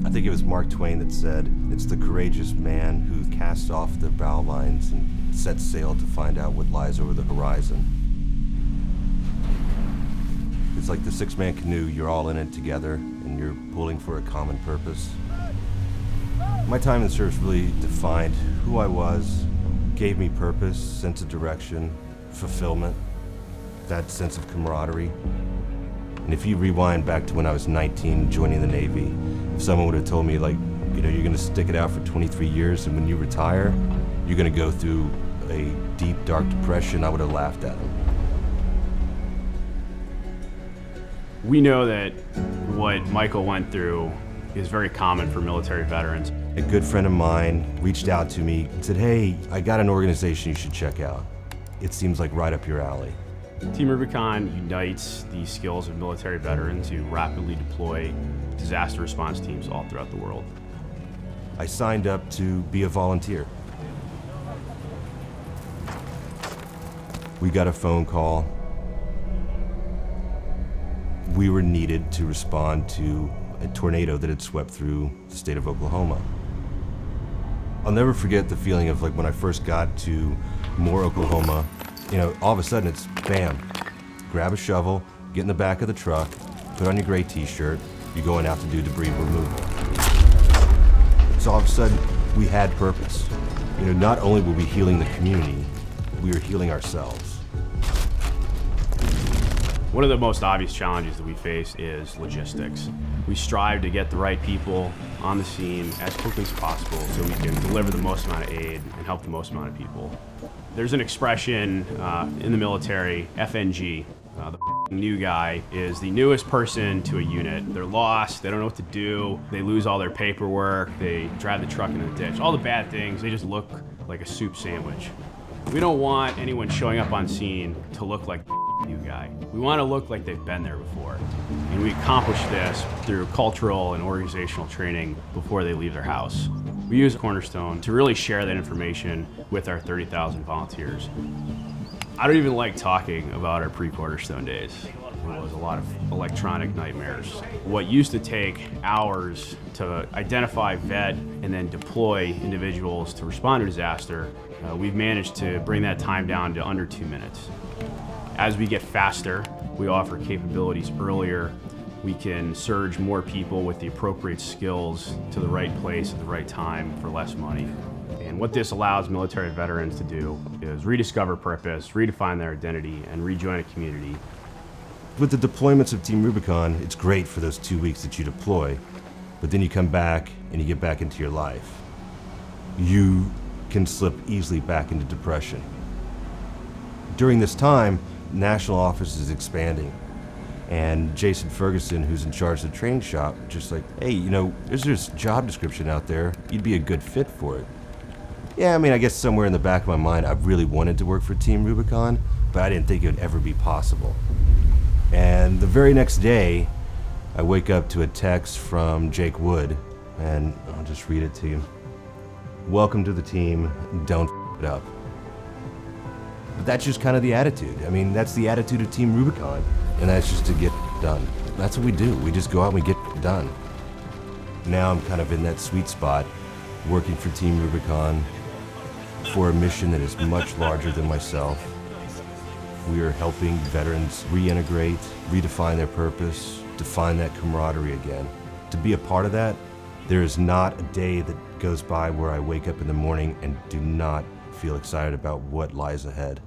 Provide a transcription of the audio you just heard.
I think it was Mark Twain that said, "It's the courageous man who casts off the bow lines and sets sail to find out what lies over the horizon." It's like the six-man canoe, you're all in it together and you're pulling for a common purpose. My time in service really defined who I was, gave me purpose, sense of direction, fulfillment, that sense of camaraderie. And if you rewind back to when I was 19 joining the Navy, if someone would have told me, like, you're gonna stick it out for 23 years and when you retire, you're gonna go through a deep, dark depression, I would have laughed at them. We know that what Michael went through is very common for military veterans. A good friend of mine reached out to me and said, "Hey, I got an organization you should check out. It seems like right up your alley." Team Rubicon unites the skills of military veterans who rapidly deploy disaster response teams all throughout the world. I signed up to be a volunteer. We got a phone call. We were needed to respond to a tornado that had swept through the state of Oklahoma. I'll never forget the feeling of like when I first got to Moore, Oklahoma, all of a sudden it's bam, grab a shovel, get in the back of the truck, put on your gray t-shirt, you're going out to do debris removal. So all of a sudden we had purpose. Not only were we healing the community, we were healing ourselves. One of the most obvious challenges that we face is logistics. We strive to get the right people on the scene as quickly as possible so we can deliver the most amount of aid and help the most amount of people. There's an expression in the military, FNG. The new guy is the newest person to a unit. They're lost, they don't know what to do, they lose all their paperwork, they drive the truck into the ditch. All the bad things, they just look like a soup sandwich. We don't want anyone showing up on scene to look like the new guy. We want to look like they've been there before. And we accomplish this through cultural and organizational training before they leave their house. We use Cornerstone to really share that information with our 30,000 volunteers. I don't even like talking about our pre-Cornerstone days. It was a lot of electronic nightmares. What used to take hours to identify, vet, and then deploy individuals to respond to disaster, we've managed to bring that time down to under 2 minutes. As we get faster, we offer capabilities earlier. We can surge more people with the appropriate skills to the right place at the right time for less money. And what this allows military veterans to do is rediscover purpose, redefine their identity, and rejoin a community. With the deployments of Team Rubicon, it's great for those 2 weeks that you deploy, but then you come back and you get back into your life. You can slip easily back into depression. During this time, national office is expanding, and Jason Ferguson, who's in charge of the training shop, just like, "Hey, there's this job description out there, you'd be a good fit for it." Yeah, I guess somewhere in the back of my mind, I really wanted to work for Team Rubicon, but I didn't think it would ever be possible. And the very next day, I wake up to a text from Jake Wood, and I'll just read it to you. "Welcome to the team, don't f it up." But that's just kind of the attitude. That's the attitude of Team Rubicon, and that's just to get done. That's what we do. We just go out and we get done. Now I'm kind of in that sweet spot, working for Team Rubicon for a mission that is much larger than myself. We are helping veterans reintegrate, redefine their purpose, define that camaraderie again. To be a part of that, there is not a day that goes by where I wake up in the morning and do not feel excited about what lies ahead.